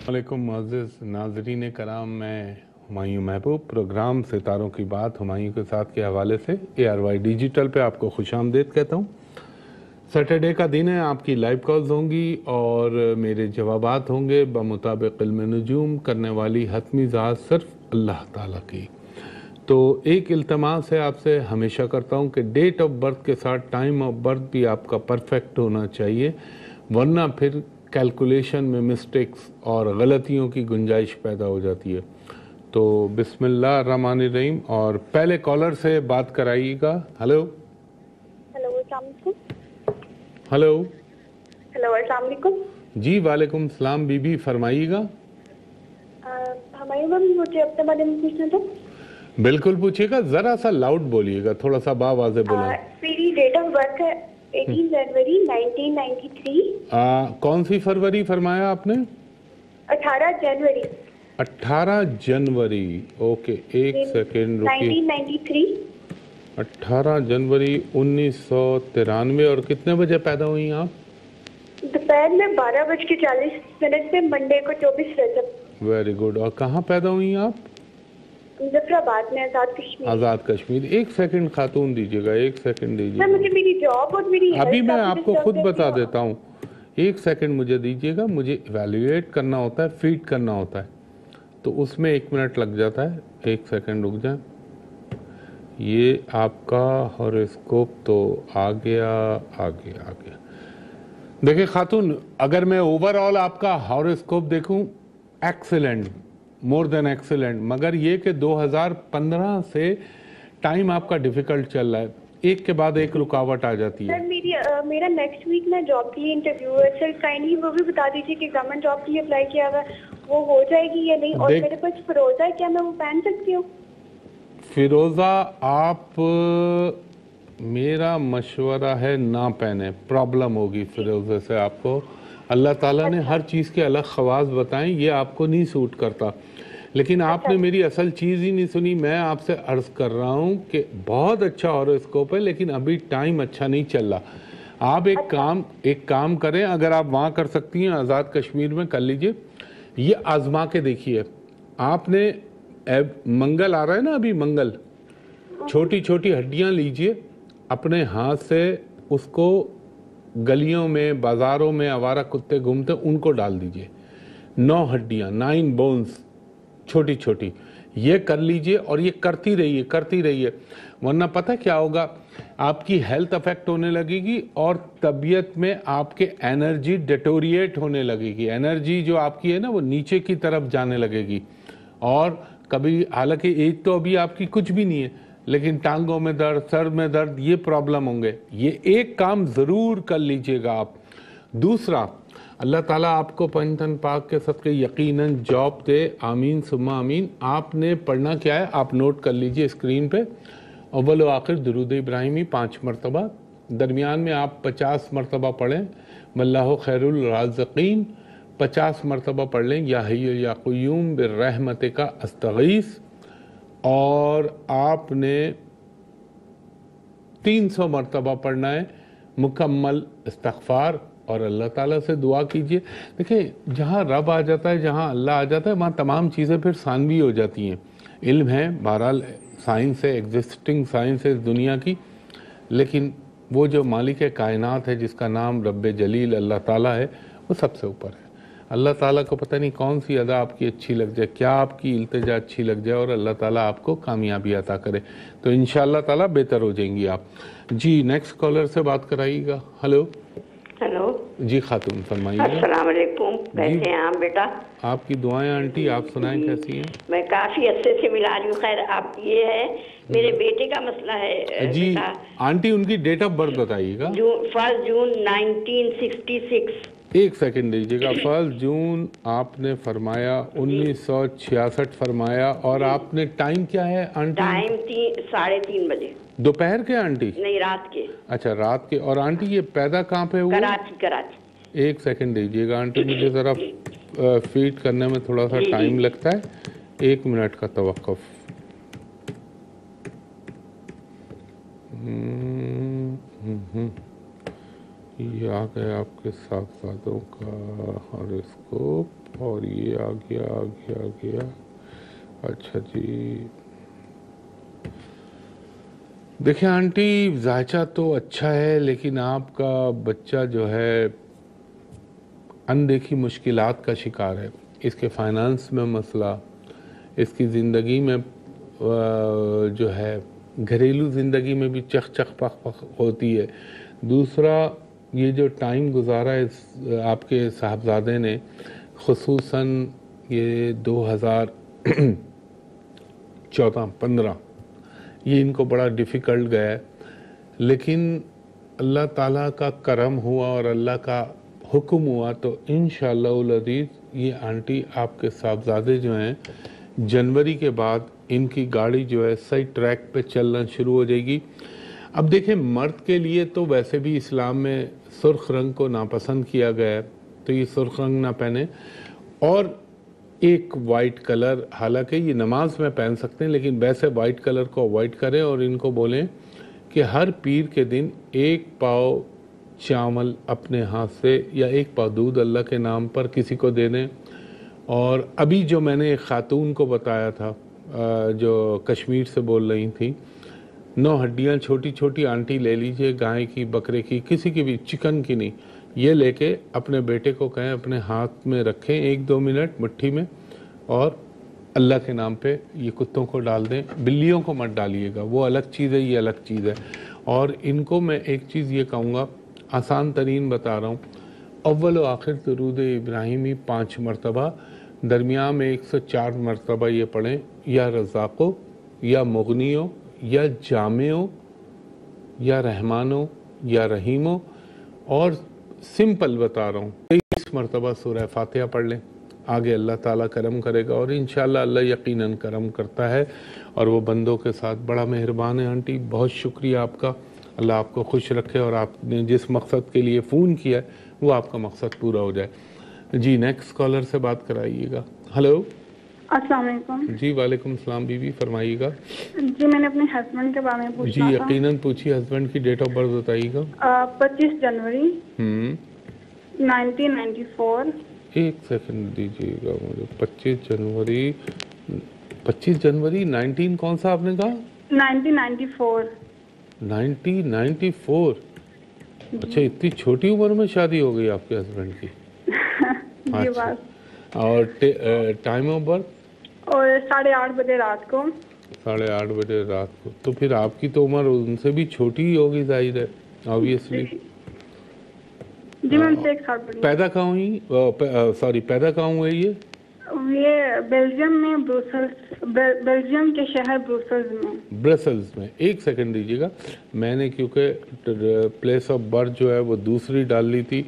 वालेकुम मुअज़्ज़िज़ नाज़रीन कराम, मैं हुमायूं महबूब प्रोग्राम सितारों की बात हुमायूं के साथ के हवाले से ARY डिजिटल पे आपको खुशामदीद कहता हूँ। सैटरडे का दिन है, आपकी लाइव कॉल्स होंगी और मेरे जवाबात होंगे बमुताबिक इल्म नजूम, करने वाली हतमी ज़ात सिर्फ अल्लाह ताला की। तो एक इल्तमास है आपसे हमेशा करता हूँ कि डेट ऑफ बर्थ के साथ टाइम ऑफ बर्थ भी आपका परफेक्ट होना चाहिए, वरना फिर कैलकुलेशन में मिस्टेक्स और गलतियों की गुंजाइश पैदा हो जाती है। तो बिस्मिल्लाह रहमान रहीम, और पहले कॉलर से बात कराइएगा। हेलो हेलो, अस्सलाम वालेकुम। हेलो हेलो, अस्सलाम वालेकुम। जी वालेकुम सलाम, बीबी फरमाइएगा। हमारी मैम, मुझे अपने बारे में पूछना था। बिल्कुल पूछिएगा, ज़रा सा लाउड बोलिएगा, थोड़ा सा बावाज़े बोलें। मेरी डेट ऑफ बर्थ है 18 जनवरी 1993। कौन सी फरवरी फरमाया आपने? 18 जनवरी 18 जनवरी। ओके, एक सेकेंड रुकिए। 1993। 18 जनवरी 1993। और कितने बजे पैदा हुई आप? दोपहर में 12:40 पे, मंडे को 24 रजब। Very good. और कहाँ पैदा हुई आप? मुजफ्फराबाद में, आज़ाद कश्मीर। आज़ाद कश्मीर। एक सेकंड खातून दीजिएगा, एक सेकंड सर, दीजिएगा। मुझे मेरी जॉब और मेरी अभी हेल्थ मैं काफी आपको डिस्टर्ब खुद रहती बता है। देता हूँ, एक सेकंड मुझे दीजिएगा। मुझे इवेल्युएट करना होता है, फीड करना होता है, तो उसमें 1 मिनट लग जाता है। एक सेकंड रुक जाए। ये आपका हॉरोस्कोप तो आ गया, आ गया, आ गया। देखिए खातून, अगर मैं ओवरऑल आपका हॉरोस्कोप देखूं, एक्सीलेंट, मोर देन एक्सीलेंट, मगर ये कि 2015 से टाइम आपका डिफिकल्ट चल रहा है, एक के बाद एक रुकावट आ जाती है। सर, मेरा नेक्स्ट वीक में जॉब के लिए इंटरव्यू है। सर, काइंडली वो भी बता दीजिए कि गवर्नमेंट जॉब के लिए अप्लाई किया हुआ है, वो हो जाएगी या नहीं। और मेरे पास फिरोजा है, क्या मैं वो पहन सकती हूँ? फिरोजा आप, मेरा मशवरा है ना पहने, प्रॉब्लम होगी फिरोजे से आपको। अल्लाह ताला ने हर चीज़ के अलग खवास बताएं, ये आपको नहीं सूट करता। लेकिन आपने मेरी असल चीज़ ही नहीं सुनी। मैं आपसे अर्ज़ कर रहा हूँ कि बहुत अच्छा हॉरोस्कोप है, लेकिन अभी टाइम अच्छा नहीं चल रहा। आप एक काम करें, अगर आप वहाँ कर सकती हैं, आज़ाद कश्मीर में कर लीजिए। ये आजमा के देखिए। आपने मंगल आ रहा है ना, अभी मंगल, छोटी छोटी हड्डियाँ लीजिए, अपने हाथ से उसको गलियों में, बाज़ारों में आवारा कुत्ते घूमते, उनको डाल दीजिए। 9 हड्डियाँ, 9 बोन्स, छोटी छोटी, ये कर लीजिए। और ये करती रहिए, करती रहिए, वरना पता क्या होगा, आपकी हेल्थ अफेक्ट होने लगेगी और तबीयत में आपके एनर्जी डिटोरिएट होने लगेगी। एनर्जी जो आपकी है ना, वो नीचे की तरफ जाने लगेगी। और कभी, हालांकि एज तो अभी आपकी कुछ भी नहीं है, लेकिन टांगों में दर्द, सर में दर्द, ये प्रॉब्लम होंगे। ये एक काम ज़रूर कर लीजिएगा आप। दूसरा, अल्लाह ताला आपको पंचतन पाक के सदक़े यकीनन जॉब दे, आमीन सुम्मा आमीन। आपने पढ़ना क्या है, आप नोट कर लीजिए स्क्रीन पे। अव्वल व आखिर दुरूद इब्राहिमी 5 मरतबा, दरमियान में आप 50 मरतबा पढ़ें वल्लाहु खैरुल राज़िकीन, 50 मरतबा पढ़ लें या हय्यु या क़य्यूम बिर्रहमतिका अस्तगीस। और आपने 300 मरतबा पढ़ना है मुकम्मल इस्तग़फ़ार, और अल्लाह ताला से दुआ कीजिए। देखिए, जहाँ रब आ जाता है, जहाँ अल्लाह आ जाता है, वहाँ तमाम चीज़ें फिर सानवी हो जाती हैं। इल्म है, बहरहाल साइंस है, एग्जिस्टिंग साइंस है इस दुनिया की, लेकिन वो जो मालिक कायनात है, जिसका नाम रब्ब जलील अल्लाह ताला है, वो सबसे ऊपर है। अल्लाह ताला को पता नहीं कौन सी अदा आपकी अच्छी लग जाए, क्या आपकी इल्तिजा अच्छी लग जाए, और अल्लाह ताला आपको कामयाबी अता करे, तो इंशाअल्लाह ताला बेहतर हो जाएंगी आप। जी, नेक्स्ट कॉलर से बात कराइएगा। हेलो हेलो जी खातून, फरमाइएगा। अस्सलाम वालेकुम। कैसे हैं आप बेटा? आपकी दुआएं आंटी, आप सुनाएं कैसी हैं? मैं काफ़ी अच्छे से मिला रही हूँ। खैर, आप ये है, मेरे बेटे का मसला है जी बेटा। आंटी, उनकी डेट ऑफ बर्थ बताइएगा। 1 जून 1966। एक सेकंड दीजिएगा। 1 जून आपने फरमाया, 1966 फरमाया, और आपने टाइम क्या है आंटी? टाइम 3:30 बजे दोपहर के आंटी? नहीं, रात के। अच्छा, रात के। और आंटी ये पैदा कहाँ पे हुआ? कराची, कराची। एक सेकंड दीजिएगा आंटी, मुझे ज़रा फीड करने में थोड़ा सा टाइम लगता है, 1 मिनट का तवक्कुफ। ये आ गया आपके साहबजादों का हॉरोस्कोप और ये आ गया। अच्छा जी, देखिए आंटी, जायचा तो अच्छा है लेकिन आपका बच्चा जो है अनदेखी मुश्किलात का शिकार है। इसके फाइनेंस में मसला, इसकी ज़िंदगी में जो है घरेलू ज़िंदगी में भी चख पख होती है। दूसरा, ये जो टाइम गुजारा है आपके साहबजादे ने, खुसूसन ये 2014-15, ये इनको बड़ा डिफ़िकल्ट गया है, लेकिन अल्लाह ताला का करम हुआ और अल्लाह का हुक्म हुआ तो इंशाअल्लाह उल अज़ीज़ ये आंटी आपके साहबजादे जो हैं जनवरी के बाद इनकी गाड़ी जो है सही ट्रैक पे चलना शुरू हो जाएगी। अब देखें, मर्द के लिए तो वैसे भी इस्लाम में सुर्ख रंग को नापसंद किया गया है, तो ये सुर्ख रंग ना पहने, और एक वाइट कलर, हालांकि ये नमाज में पहन सकते हैं लेकिन वैसे वाइट कलर को अवॉइड करें, और इनको बोलें कि हर पीर के दिन एक पाव चावल अपने हाथ से या एक पाव दूध अल्लाह के नाम पर किसी को दे दें। और अभी जो मैंने एक खातून को बताया था जो कश्मीर से बोल रही थी, 9 हड्डियाँ छोटी छोटी आंटी ले लीजिए, गाय की, बकरे की, किसी की भी, चिकन की नहीं, ये लेके अपने बेटे को कहें अपने हाथ में रखें 1-2 मिनट मुट्ठी में, और अल्लाह के नाम पे ये कुत्तों को डाल दें। बिल्लियों को मत डालिएगा, वो अलग चीज़ है, ये अलग चीज़ है। और इनको मैं एक चीज़ ये कहूँगा, आसान तरीन बता रहा हूँ, अव्वल व आखिर दुरूद इब्राहिमी 5 मरतबा, दरमियान में 104 मरतबा ये पढ़ें, या रज़ाक़ो, या मुग़नियो, या जामियो, या रहमानो, या रहीमो, और सिंपल बता रहा हूँ 23 मरतबा सूरह फातिहा पढ़ लें। आगे अल्लाह ताला करम करेगा, और इंशाअल्लाह अल्लाह यकीनन करम करता है और वो बंदों के साथ बड़ा मेहरबान है। आंटी, बहुत शुक्रिया आपका, अल्लाह आपको खुश रखे और आपने जिस मकसद के लिए फ़ोन किया है वो आपका मकसद पूरा हो जाए। जी, नेक्स्ट कॉलर से बात कराइएगा। हेलो, अस्सलाम वालेकुम। जी वालेकुम सलाम बीबी, फरमाइएगा। जी, मैंने अपने हस्बैंड के बारे में पूछना जी था। यकीनन पूछिए, हस्बैंड की डेट ऑफ बर्थ बताइएगा। 25 जनवरी 1994। एक सेकंड दीजिएगा मुझे। 25 जनवरी 19 कौन सा आपने कहा? 1994। 1994। अच्छा, इतनी छोटी उम्र में शादी हो गई आपके हस्बैंड की? ये अच्छा। बात। और टाइम ऑफ बर्थ? और 8:30 बजे रात को। 8:30 बजे रात को। तो फिर आपकी तो उम्र उनसे भी छोटी ही होगी, जाहिर है, ऑब्वियसली। जी, मैं उनसे 1 साल बड़ी। पैदा कहाँ हुई? पैदा कहाँ हुए ये? ये बेल्जियम में, बेल्जियम के शहर ब्रसल्स में। एक सेकंड दीजिएगा, मैंने क्योंकि प्लेस ऑफ बर्थ जो है वो दूसरी डाल ली थी,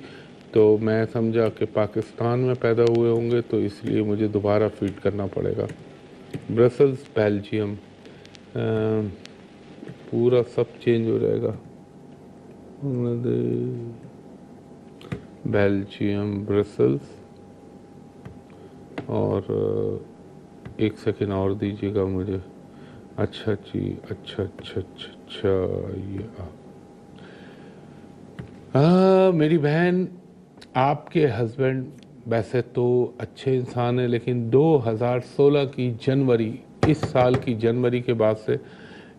तो मैं समझा कि पाकिस्तान में पैदा हुए होंगे, तो इसलिए मुझे दोबारा फीड करना पड़ेगा। ब्रसल्स, बेल्जियम, पूरा सब चेंज हो जाएगा। बेल्जियम, ब्रसल्स, और एक सेकंड और दीजिएगा मुझे। अच्छा जी, अच्छा, ये मेरी बहन, आपके हस्बैंड वैसे तो अच्छे इंसान है, लेकिन 2016 की जनवरी, इस साल की जनवरी के बाद से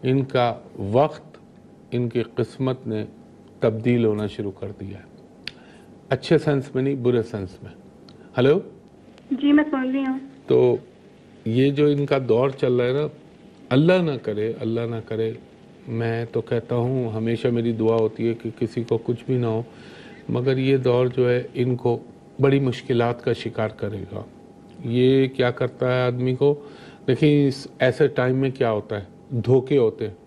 इनका वक्त, इनकी किस्मत ने तब्दील होना शुरू कर दिया है। अच्छे सेंस में नहीं, बुरे सेंस में। हेलो जी, मैं सुन रही हूँ। तो ये जो इनका दौर चल रहा है ना, अल्लाह ना करे, मैं तो कहता हूँ, हमेशा मेरी दुआ होती है कि किसी को कुछ भी ना हो, मगर ये दौर जो है इनको बड़ी मुश्किलात का शिकार करेगा। ये क्या करता है आदमी को, देखिए इस ऐसे टाइम में क्या होता है, धोखे होते हैं,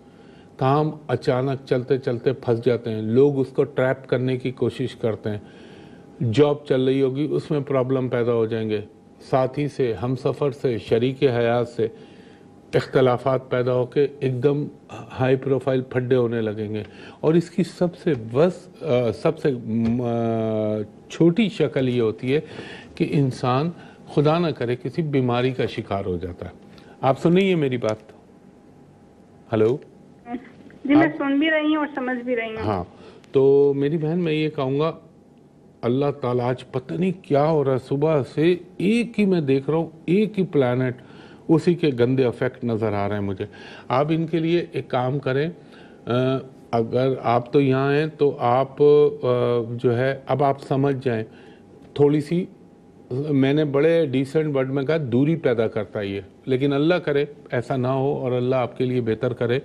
काम अचानक चलते चलते फंस जाते हैं, लोग उसको ट्रैप करने की कोशिश करते हैं। जॉब चल रही होगी, उसमें प्रॉब्लम पैदा हो जाएंगे, साथी से, हमसफ़र से, शरीक हयात से इख्तलाफात पैदा होकर एकदम हाई प्रोफाइल फड्डे होने लगेंगे। और इसकी सबसे छोटी शक्ल ये होती है कि इंसान खुदा ना करे किसी बीमारी का शिकार हो जाता है। आप सुनिए मेरी बात। हेलो जी, मैं सुन भी रही हूँ और समझ भी रही हूँ। हाँ, तो मेरी बहन, मैं ये कहूँगा, اللہ ताला आज पता नहीं क्या हो रहा है, सुबह से एक ही मैं देख रहा हूँ, एक ही प्लैनेट उसी के गंदे इफेक्ट नज़र आ रहे हैं मुझे। आप इनके लिए एक काम करें, अगर आप तो यहाँ हैं तो आप जो है अब आप समझ जाएं, थोड़ी सी मैंने बड़े डिसेंट वर्ड में कहा दूरी पैदा करता है ये, लेकिन अल्लाह करे ऐसा ना हो और अल्लाह आपके लिए बेहतर करे।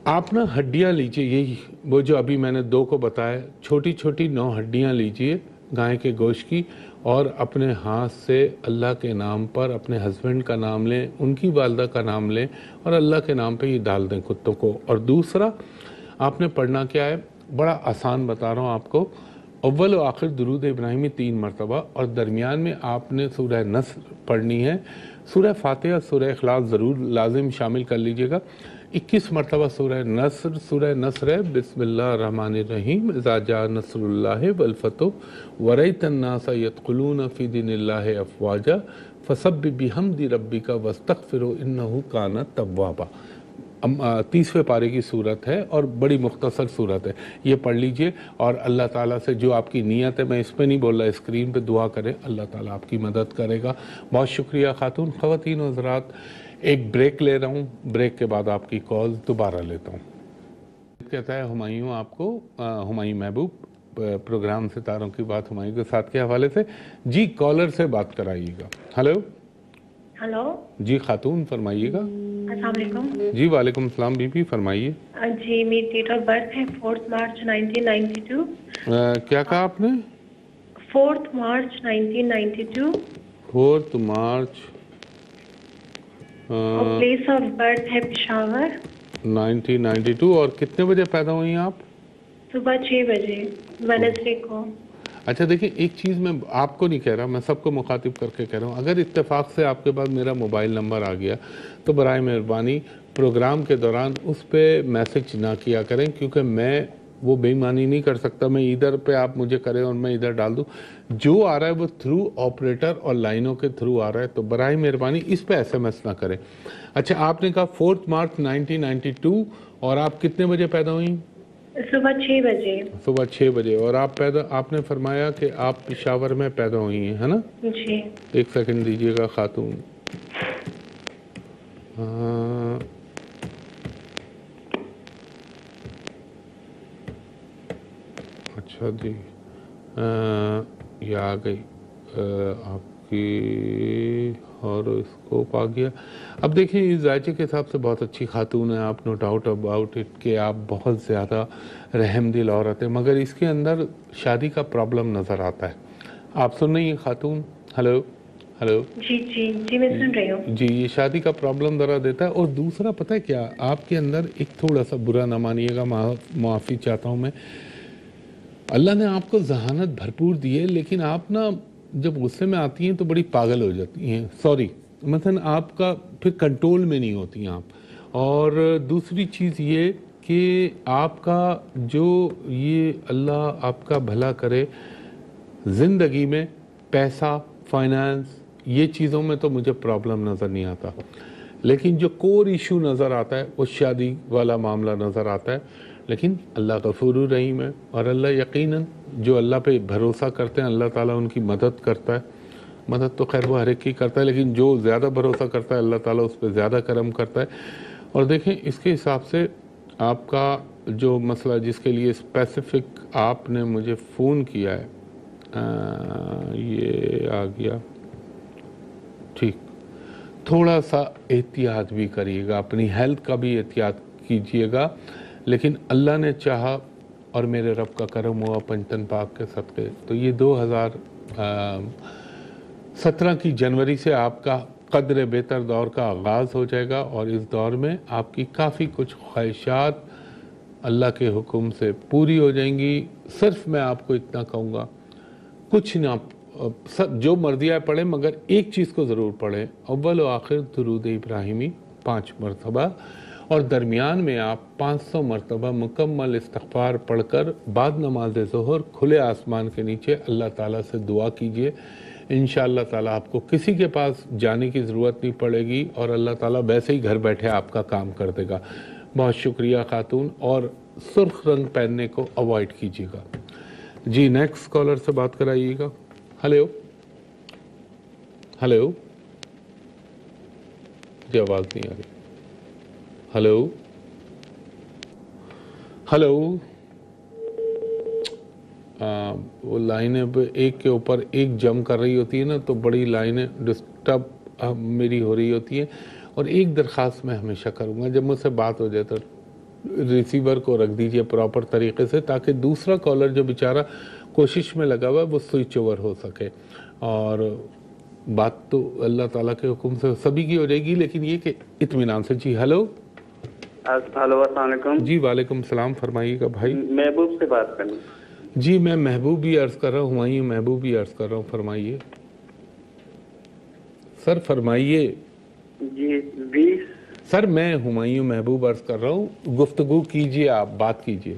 आप ना हड्डियाँ लीजिए, यही वो जो अभी मैंने 2 को बताया, छोटी छोटी 9 हड्डियाँ लीजिए गाय के गोश्त की, और अपने हाथ से अल्लाह के नाम पर अपने हस्बैंड का नाम लें, उनकी वालदा का नाम लें और अल्लाह के नाम पे ये डाल दें कुत्तों को। और दूसरा आपने पढ़ना क्या है, बड़ा आसान बता रहा हूँ आपको, अव्वल व आखिर दुरूद इब्राहिमी 3 मरतबा, और दरमियान में आपने सूरह नस्र पढ़नी है, सूरह फातिहा, सूरह इखलास ज़रूर लाजिम शामिल कर लीजिएगा। 21 मरतबा सूरह नस्र है, बिस्मिल्लाहिर्रहमानिर्रहीम, इज़ा जा नस्रुल्लाहि वल फतह वरअयतन नास यदखुलून फी दीनिल्लाहि अफ़वाजा फसब्बिह बिहम्दि रब्बिका वस्तगफिरहु इन्नहु काना तव्वाबा। 30वें पारे की सूरत है और बड़ी मुख्तसर सूरत है, ये पढ़ लीजिए और अल्लाह ताला से जो आपकी नीयत है, मैं इस पे नहीं बोल रहा, स्क्रीन पे दुआ करें, अल्लाह ताला आपकी मदद करेगा। बहुत शुक्रिया खातून, ख़वातीन और हज़रात, एक ब्रेक ले रहा हूँ, ब्रेक के बाद आपकी कॉल दोबारा लेता हूँ। कहता है हुमायूं आपको, हुमायूं महबूब, प्रोग्राम सितारों की बात हुमायूं के साथ के हवाले से जी, कॉलर से बात कराइएगा। हेलो हेलो जी खातून, फरमाइएगा। अस्सलाम वालेकुम। जी वालेकुम सलाम बीबी, फरमाइए। जी मेरी डेट ऑफ बर्थ है 4 मार्च 1992। क्या कहा आपने? 4 मार्च 1992। 4 मार्च और प्लेस ऑफ बर्थ है पेशावर। 1992। और कितने बजे पैदा हुई हैं आप? सुबह 6 बजे वेडनेसडे को। अच्छा देखिए, एक चीज़ मैं आपको नहीं कह रहा, मैं सबको मुखातिब करके कह रहा हूँ, अगर इत्तेफाक से आपके पास मेरा मोबाइल नंबर आ गया तो बराए मेहरबानी प्रोग्राम के दौरान उस पर मैसेज ना किया करें, क्योंकि मैं वो बेईमानी नहीं कर सकता, मैं इधर पे आप मुझे करें और मैं इधर डाल दूँ, जो आ रहा है वो थ्रू ऑपरेटर और लाइनों के थ्रू आ रहा है, तो बराए मेहरबानी इस पे SMS ना करें। अच्छा, आपने कहा 4 मार्च 1992 और आप कितने बजे पैदा हुई? सुबह 6 बजे। सुबह 6 बजे। और आपने फरमाया कि आप पेशावर में पैदा हुई हैं, है ना? जी। एक सेकंड दीजिएगा खातून। अच्छा जी, ये आ गई आपकी हॉरोस्कोप आ गया। अब देखिए, इस जायचे के हिसाब से बहुत अच्छी खातून है आप, नो डाउट अबाउट इट कि आप बहुत ज़्यादा रहमदिल औरत है, मगर इसके अंदर शादी का प्रॉब्लम नज़र आता है। आप सुन रही हैं खातून? हेलो हेलो जी जी जी मैं सुन रही हूँ। जी, ये शादी का प्रॉब्लम ज़रा देता है। और दूसरा पता है क्या, आपके अंदर एक थोड़ा सा, बुरा ना मानिएगा, माफ़ी चाहता हूँ मैं, अल्लाह ने आपको जहानत भरपूर दी है, लेकिन आप ना जब गुस्से में आती हैं तो बड़ी पागल हो जाती हैं, सॉरी, मतलब आपका फिर कंट्रोल में नहीं होती हैं आप। और दूसरी चीज़ ये कि आपका जो ये अल्लाह आपका भला करे, ज़िंदगी में पैसा, फाइनेंस, ये चीज़ों में तो मुझे प्रॉब्लम नज़र नहीं आता, लेकिन जो कोर इशू नज़र आता है वो शादी वाला मामला नज़र आता है। लेकिन अल्लाह गफूर रहीम है और अल्लाह यकीनन जो अल्लाह पे भरोसा करते हैं अल्लाह ताला उनकी मदद करता है। मदद तो खैर वो हर एक की करता है, लेकिन जो ज़्यादा भरोसा करता है अल्लाह ताला उस पर ज़्यादा करम करता है। और देखें, इसके हिसाब से आपका जो मसला जिसके लिए स्पेसिफिक आपने मुझे फ़ोन किया है, ये आ गया, ठीक, थोड़ा सा एहतियात भी करिएगा, अपनी हेल्थ का भी एहतियात कीजिएगा। लेकिन अल्लाह ने चाहा और मेरे रब का करम हुआ पंचतन पाक के सदक़े, तो ये 2017 की जनवरी से आपका कदर बेहतर दौर का आगाज़ हो जाएगा और इस दौर में आपकी काफ़ी कुछ ख्वाहिशात अल्लाह के हुक्म से पूरी हो जाएंगी। सिर्फ मैं आपको इतना कहूँगा, कुछ ना सब जो मर्ज़ी है पढ़ें, मगर एक चीज़ को ज़रूर पढ़ें, अव्वल व आखिर दुरूद इब्राहिमी 5 मरतबा, और दरमियान में आप 500 मरतबा मुकम्मल इस्तग़फ़ार पढ़कर बाद नमाज ज़ोहर खुले आसमान के नीचे अल्लाह ताला से दुआ कीजिए। इंशाअल्लाह ताला आपको किसी के पास जाने की ज़रूरत नहीं पड़ेगी और अल्लाह ताला वैसे ही घर बैठे आपका काम कर देगा। बहुत शुक्रिया खातून, और सुर्ख रंग पहनने को अवॉइड कीजिएगा। جی نیکسٹ کالر سے بات کرائیے گا. ہلو ہلو جی آواز نہیں آ رہی. ہلو ہلو وہ لائنیں ایک کے اوپر ایک جم کر رہی ہوتی ہے نا, تو بڑی لائنیں ڈسٹرب میری ہو رہی ہوتی ہیں. اور ایک درخواست میں ہمیشہ کروں گا, جب مجھ سے بات ہو جائے تو ریسیور کو رکھ دیجئے پراپر طریقے سے, تاکہ دوسرا کالر جو بیچارہ کوشش میں لگا ہوا ہے وہ سوئچ اوور ہو سکے. اور بات تو اللہ تعالیٰ کے حکم سے سبھی کی ہو جائے گی, لیکن یہ کہ اطمینان سے. جی ہلو ہلو السلام علیکم. جی وعلیکم السلام, فرمائیے گا بھائی. محبوب سے بات کرنی. جی میں محبوب بھی عرض کر رہا ہوں, ہمایوں محبوب بھی عرض کر رہا ہوں, فرمائیے سر فرمائیے. جی 20. سر میں ہمایوں محبوب عرض کر رہا ہوں, گفتگو کیجئے, آپ بات کیجئے.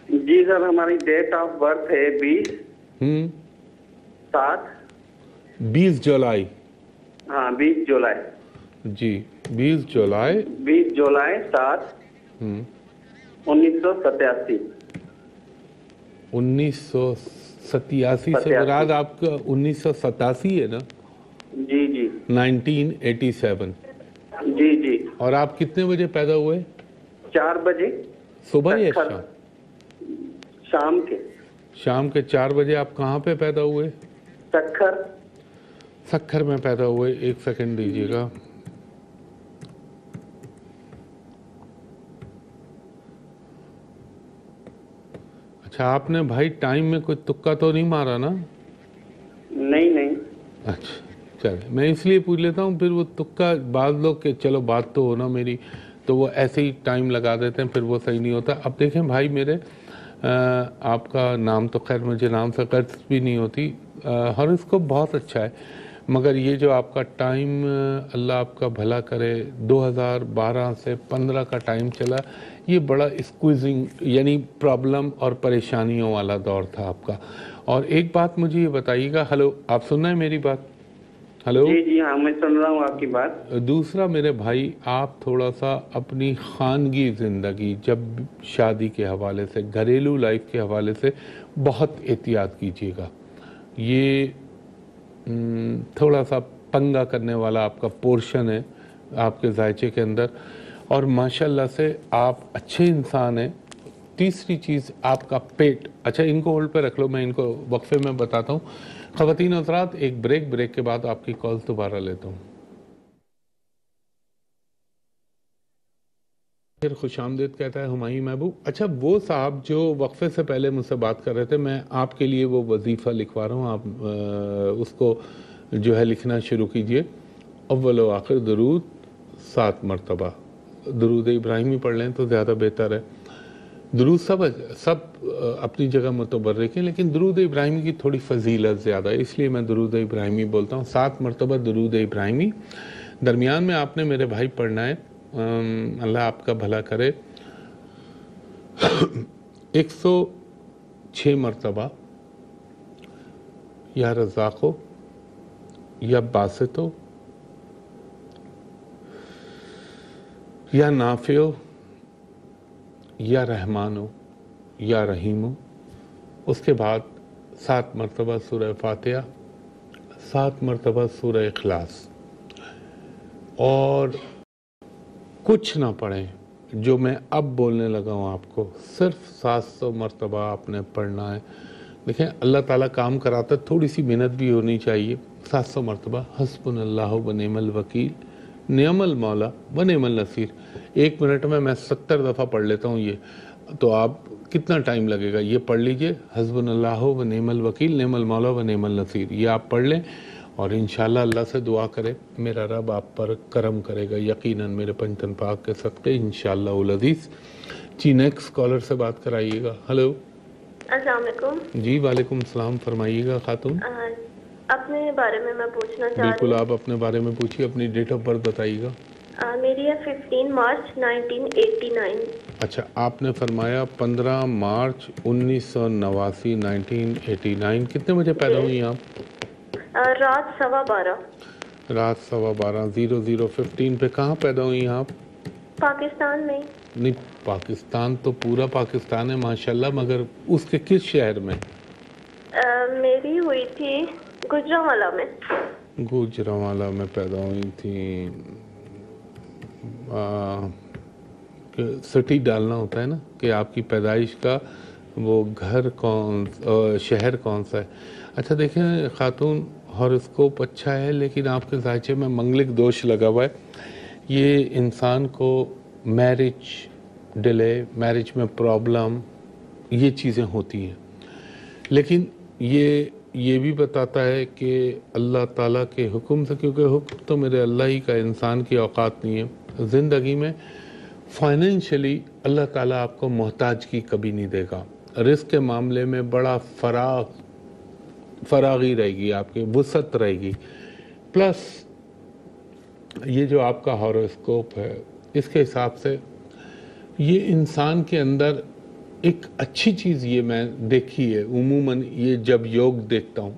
جی سر ہماری ڈیٹ آف برتھ ہے 20/7. 20 جولائی. ہاں 20 جولائی. جی 20 جولائی. 20 جولائی 7 1987. 1987 سے مراد آپ کا 1987 ہے نا؟ جی جی 1987. جی جی. اور آپ کتنے بجے پیدا ہوئے؟ 4 بجے صبح یا شام؟ شام کے. شام کے 4 بجے. آپ کہاں پہ پیدا ہوئے؟ سکھر. سکھر میں پیدا ہوئے. ایک سیکنڈ دیجیے گا. اچھا آپ نے بھائی ٹائم میں کوئی تکا تو نہیں مارا نا؟ نہیں. اچھا چلے, میں اس لیے پوچھ لیتا ہوں, پھر وہ تکا بعض لوگ کہ چلو بات تو ہونا میری, تو وہ ایسے ہی ٹائم لگا دیتے ہیں, پھر وہ صحیح نہیں ہوتا. اب دیکھیں بھائی میرے, آپ کا نام تو خیر مجھے نام سے قرض بھی نہیں ہوتی, اور اس کو بہت اچھا ہے, مگر یہ جو آپ کا ٹائم اللہ آپ کا بھلا کرے 2012 سے 15 کا ٹائم چلا, یہ بڑا اسکویزنگ یعنی پرابلم اور پریشانیوں والا دور تھا آپ کا. اور ایک بات مجھے یہ بتائیے گا, ہلو آپ سن رہے ہیں میری بات؟ ہلو جی ہاں میں سن رہا ہوں آپ کی بات. دوسرا میرے بھائی, آپ تھوڑا سا اپنی خانگی زندگی جب شادی کے حوالے سے, گھریلو لائف کے حوالے سے بہت احتیاط کیجیے گا. یہ تھوڑا سا پنگا کرنے والا آپ کا پورشن ہے آپ کے ذائچے کے اندر, اور ماشاءاللہ سے آپ اچھے انسان ہیں. تیسری چیز آپ کا پیٹ. اچھا ان کو ہولڈ پہ رکھ لو, میں ان کو وقفے میں بتاتا ہوں. خواتین حضرات ایک بریک کے بعد آپ کی کالز دوبارہ لیتا ہوں. پھر خوش آمدید کہتا ہے ہمایوں محبوب. اچھا وہ صاحب جو وقفے سے پہلے مجھ سے بات کر رہے تھے, میں آپ کے لیے وہ وظیفہ لکھوا رہا ہوں, آپ اس کو جو ہے لکھنا شروع کیجئے. اول و آخر درود 7 مرتبہ. درود ابراہیمی پڑھ لیں تو زیادہ بہتر ہے. درود سب اپنی جگہ متبرک ہیں, لیکن درود ابراہیمی کی تھوڑی فضیلت زیادہ ہے, اس لیے میں درود ابراہیمی بولتا ہوں. 7 مرتبہ درود ابراہیمی. درمیان میں آپ نے میرے بھائی پڑھنا ہے, اللہ آپ کا بھلا کرے, 106 مرتبہ یا رزاقو یا باسطو یا نافعو یا رحمانو یا رحیمو. اس کے بعد 7 مرتبہ سورہ فاتحہ, 7 مرتبہ سورہ اخلاص. اور کچھ نہ پڑھیں, جو میں اب بولنے لگا ہوں آپ کو صرف 700 مرتبہ آپ نے پڑھنا ہے. دیکھیں اللہ تعالیٰ کام کراتا ہے, تھوڑی سی محنت بھی ہونی چاہیے. 700 مرتبہ حسبنا اللہ و نعم الوکیل, نعم المولا و نعم النصیر. 1 منٹ میں 70 دفعہ پڑھ لیتا ہوں یہ, تو آپ کتنا ٹائم لگے گا؟ یہ پڑھ لیجئے, حسبنا اللہ و نعم الوکیل نعم المولا و نعم النصیر, یہ آپ پڑھ لیں, اور انشاءاللہ اللہ سے دعا کرے میرا رب آپ پر کرم کرے گا یقیناً میرے پنجتن پاک کے صدقے انشاءاللہ العزیز. جی نیکسٹ کالر سے بات کرائیے گا. ہلو السلام علیکم. جی وعلیکم السلام, فرمائیے گا خاتون. اپنے بارے میں پوچھنا چاہ رہی ہوں. بالکل آپ اپنے بارے میں پوچھیے, اپنی ڈیٹ آف برتھ بتائیے گا. میری ہے 15 مارچ 1989. اچھا آپ نے فرمایا 15 مارچ 1989 1989. کتنے بجے پیدا ہوئی آپ؟ رات 12:15. رات 12:15 00:15 پہ. کہاں پیدا ہوئی آپ؟ پاکستان میں. نہیں پاکستان تو پورا پاکستان ہے ماشاءاللہ، مگر اس کے کس شہر میں؟ میری ہوئی تھی گوجرانوالا میں۔ گوجرانوالا میں پیدا ہوئی تھی۔ سٹی ڈالنا ہوتا ہے نا کہ آپ کی پیدائش کا وہ گھر کون، شہر کون سا ہے۔ اچھا دیکھیں خاتون، ہاروسکوپ اچھا ہے لیکن آپ کے ذائچے میں منگلک دوش لگا ہوا ہے، یہ انسان کو میرج ڈیلے، میرج میں پرابلم، یہ چیزیں ہوتی ہیں۔ لیکن یہ بھی بتاتا ہے کہ اللہ تعالیٰ کے حکم سے، کیونکہ حکم تو میرے اللہ ہی کا، انسان کی اوقات نہیں ہے، زندگی میں فائنینشلی اللہ تعالیٰ آپ کو محتاج کی کبھی نہیں دے گا۔ رزق کے معاملے میں بڑا فراغی رہے گی، آپ کی وسعت رہے گی۔ پلس یہ جو آپ کا ہاروسکوپ ہے اس کے حساب سے یہ انسان کے اندر ایک اچھی چیز یہ میں دیکھی ہے عموماً، یہ جب یوگ دیکھتا ہوں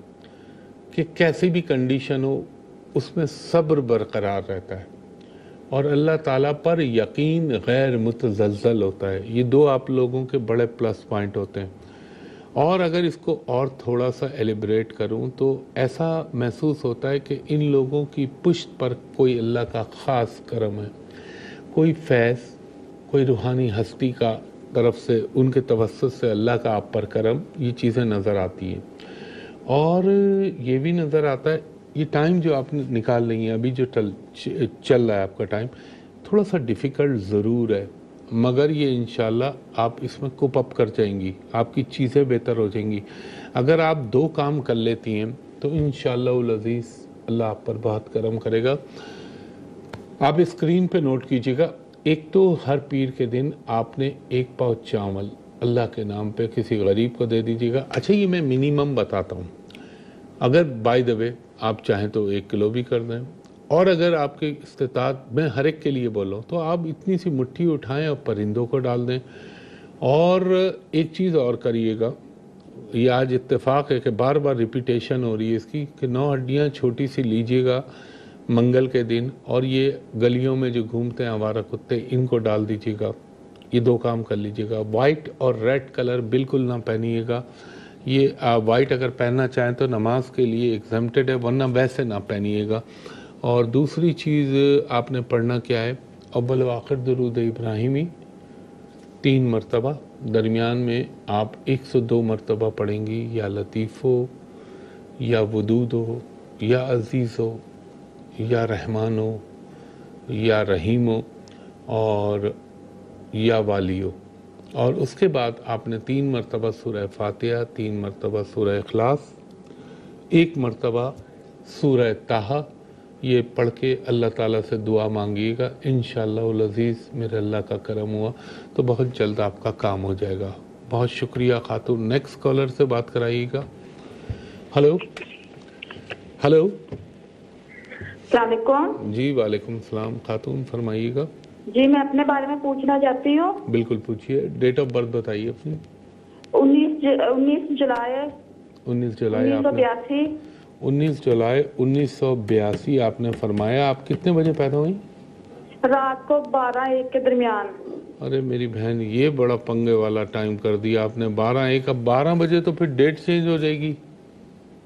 کہ کیسی بھی کنڈیشن ہو اس میں صبر برقرار رہتا ہے اور اللہ تعالیٰ پر یقین غیر متزلزل ہوتا ہے۔ یہ دو آپ لوگوں کے بڑے پلس پوائنٹ ہوتے ہیں۔ اور اگر اس کو اور تھوڑا سا ایلیبریٹ کروں تو ایسا محسوس ہوتا ہے کہ ان لوگوں کی پشت پر کوئی اللہ کا خاص کرم ہے، کوئی فیض، کوئی روحانی ہستی کا طرف سے ان کے توسط سے اللہ کا آپ پر کرم، یہ چیزیں نظر آتی ہیں۔ اور یہ بھی نظر آتا ہے یہ ٹائم جو آپ نے نکال رہی ہیں ابھی جو چل رہا ہے آپ کا ٹائم تھوڑا سا ڈیفیکلٹ ضرور ہے، مگر یہ انشاءاللہ آپ اس میں کوپ اپ کر جائیں گی، آپ کی چیزیں بہتر ہو جائیں گی۔ اگر آپ 2 کام کر لیتی ہیں تو انشاءاللہ العزیز اللہ آپ پر بہت کرم کرے گا۔ آپ اسکرین پہ نوٹ کیجئے گا، ایک تو ہر پیر کے دن آپ نے 1 پاؤ چاول اللہ کے نام پہ کسی غریب کو دے دیجئے گا۔ اچھا یہ میں منیمم بتاتا ہوں، اگر بائی دا وے آپ چاہیں تو 1 کلو بھی کر دیں، اور اگر آپ کی استطاعت، میں ہر ایک کے لیے بول رہا ہوں، تو آپ اتنی سی مٹھی اٹھائیں اور پرندوں کو ڈال دیں۔ اور ایک چیز اور کریے گا، یہ آج اتفاق ہے کہ بار بار ریپیٹیشن ہو رہی ہے اس کی، کہ 9 ہڈیاں چھوٹی سی لیجئے گا منگل کے دن، اور یہ گلیوں میں جو گھومتے ہیں آوارہ کتے ان کو ڈال دیجئے گا۔ یہ 2 کام کر لیجئے گا۔ وائٹ اور ریڈ کلر بالکل نہ پہنیے گا، یہ وائٹ اگر پہننا چاہیں تو نماز کے لیے ایگزمپٹڈ ہے، ورنہ ویسے نہ پہنیے گا۔ اور دوسری چیز آپ نے پڑھنا کیا ہے، اول و آخر درود ابراہیمی 3 مرتبہ، درمیان میں آپ 102 مرتبہ پڑھیں گی، یا لطیف ہو یا ودود ہو یا عزیز ہو یا رحمان ہو یا رحیم ہو اور یا والی ہو۔ اور اس کے بعد آپ نے 3 مرتبہ سورہ فاتحہ، 3 مرتبہ سورہ اخلاص، 1 مرتبہ سورہ طٰہٰ، یہ پڑھ کے اللہ تعالیٰ سے دعا مانگیے گا۔ انشاءاللہ العزیز میرے اللہ کا کرم ہوا تو بہت جلد آپ کا کام ہو جائے گا۔ بہت شکریہ خاتون۔ نیکسٹ کالر سے بات کرائیے گا۔ ہلو ہلو، السلام علیکم۔ جی وعلیکم السلام، خاتون فرمائیے گا۔ جی میں اپنے بارے میں پوچھنا چاہتی ہوں۔ بالکل پوچھیے، ڈیٹ آف برتھ بتائیے اپنی۔ 19 جولائی 1982۔ 19 جولائی 1982 آپ نے فرمایا۔ آپ کتنے بجے پیدا ہوئی؟ رات کو 12-1 کے درمیان۔ ارے میری بہن، یہ بڑا پنگے والا ٹائم کر دیا آپ نے، 12-1۔ اب 12 بجے تو پھر ڈیٹ چینج ہو جائے گی۔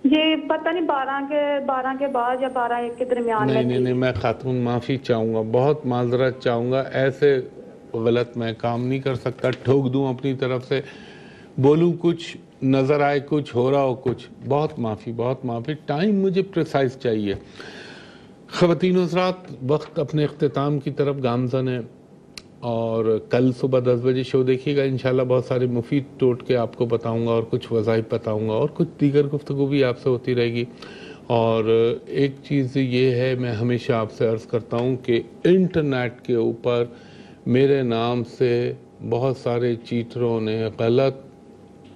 یہ پتہ نہیں 12 کے بعد یا 12-1 کے درمیان۔ نہیں، میں خاتون معافی چاہوں گا، بہت معذرت چاہوں گا، ایسے غلط میں کام نہیں کر سکتا، ٹھوک دوں اپنی طرف سے، بولوں کچھ نظر آئے کچھ، ہو رہا ہو کچھ، بہت معافی۔ ٹائم مجھے پریسائز چاہیے۔ خواتین و حضرات، وقت اپنے اختتام کی طرف گامزن ہے، اور کل صبح 10 بجے شو دیکھیے گا، انشاءاللہ بہت سارے مفید ٹوٹکے آپ کو بتاؤں گا، اور کچھ وظائف بتاؤں گا، اور کچھ دیگر گفتگو بھی آپ سے ہوتی رہے گی۔ اور ایک چیز یہ ہے، میں ہمیشہ آپ سے عرض کرتا ہوں کہ انٹرنیٹ کے اوپر میرے نام سے بہت سارے چیٹروں نے غلط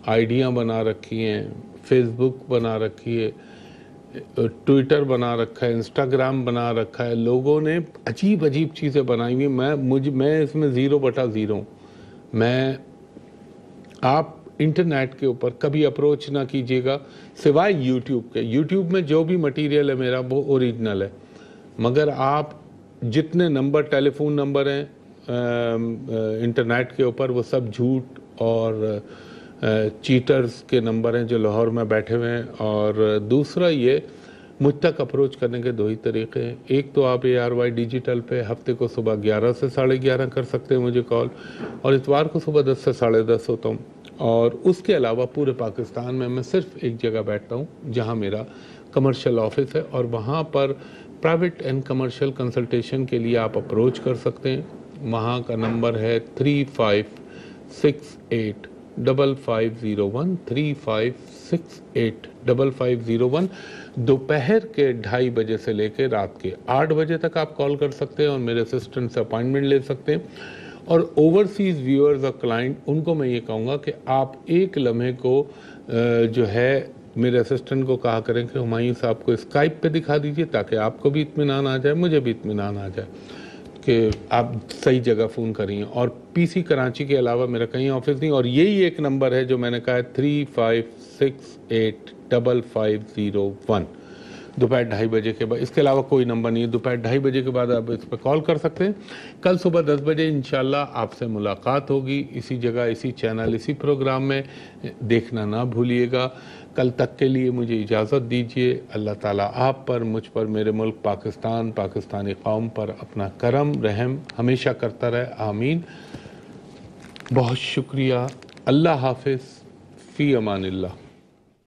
آئیڈیاں بنا رکھی ہیں، فیس بک بنا رکھی ہے، ٹویٹر بنا رکھا ہے، انسٹاگرام بنا رکھا ہے، لوگوں نے عجیب چیزیں بنائی ہوئی۔ میں اس میں 0/0 ہوں۔ آپ انٹرنیٹ کے اوپر کبھی اپروچ نہ کیجیے گا سوائے یوٹیوب کے۔ یوٹیوب میں جو بھی مٹیریل ہے میرا وہ اوریجنل ہے، مگر آپ جتنے نمبر، ٹیلی فون نمبر ہیں، इंटरनेट के ऊपर, वो सब झूठ और चीटर्स के नंबर हैं जो लाहौर में बैठे हुए हैं। और दूसरा ये, मुझ तक अप्रोच करने के दो ही तरीके हैं। एक तो आप ARY डिजिटल पे हफ्ते को सुबह 11 से 11:30 कर सकते हैं मुझे कॉल, और इतवार को सुबह 10 से 10:30 होता हूँ। और उसके अलावा पूरे पाकिस्तान में मैं सिर्फ एक जगह बैठता हूँ जहाँ मेरा कमर्शियल ऑफिस है, और वहाँ पर प्राइवेट एंड कमर्शियल कंसल्टेशन के लिए आप अप्रोच कर सकते हैं। वहाँ का नंबर है 35685501, 35685501। दोपहर के 2:30 बजे से लेकर रात के 8 बजे तक आप कॉल कर सकते हैं और मेरे असिस्टेंट से अपॉइंटमेंट ले सकते हैं। और ओवरसीज़ व्यूअर्स और क्लाइंट, उनको मैं ये कहूँगा कि आप एक लम्हे को जो है मेरे असिस्टेंट को कहा करें कि हुमायूं साहब को स्काइप पे दिखा दीजिए, ताकि आपको भी इत्मीनान आ जाए, मुझे भी इत्मीनान आ जाए कि आप सही जगह फ़ोन करिए। और PC कराची के अलावा मेरा कहीं ऑफिस नहीं। और यही एक नंबर है जो मैंने कहा है 35685501, दोपहर 2:30 बजे के बाद। इसके अलावा कोई नंबर नहीं है। दोपहर 2:30 बजे के बाद आप इस पर कॉल कर सकते हैं। कल सुबह 10 बजे इंशाल्लाह आपसे मुलाकात होगी, इसी जगह, इसी चैनल, इसी प्रोग्राम में। देखना ना भूलिएगा। कल तक के लिए मुझे इजाज़त दीजिए। अल्लाह ताला आप पर, मुझ पर, मेरे मुल्क पाकिस्तान, पाकिस्तानी कौम पर अपना करम रहम हमेशा करता रहे। आमीन। बहुत शुक्रिया। अल्लाह हाफिज़। फ़ी अमानिल्लाह।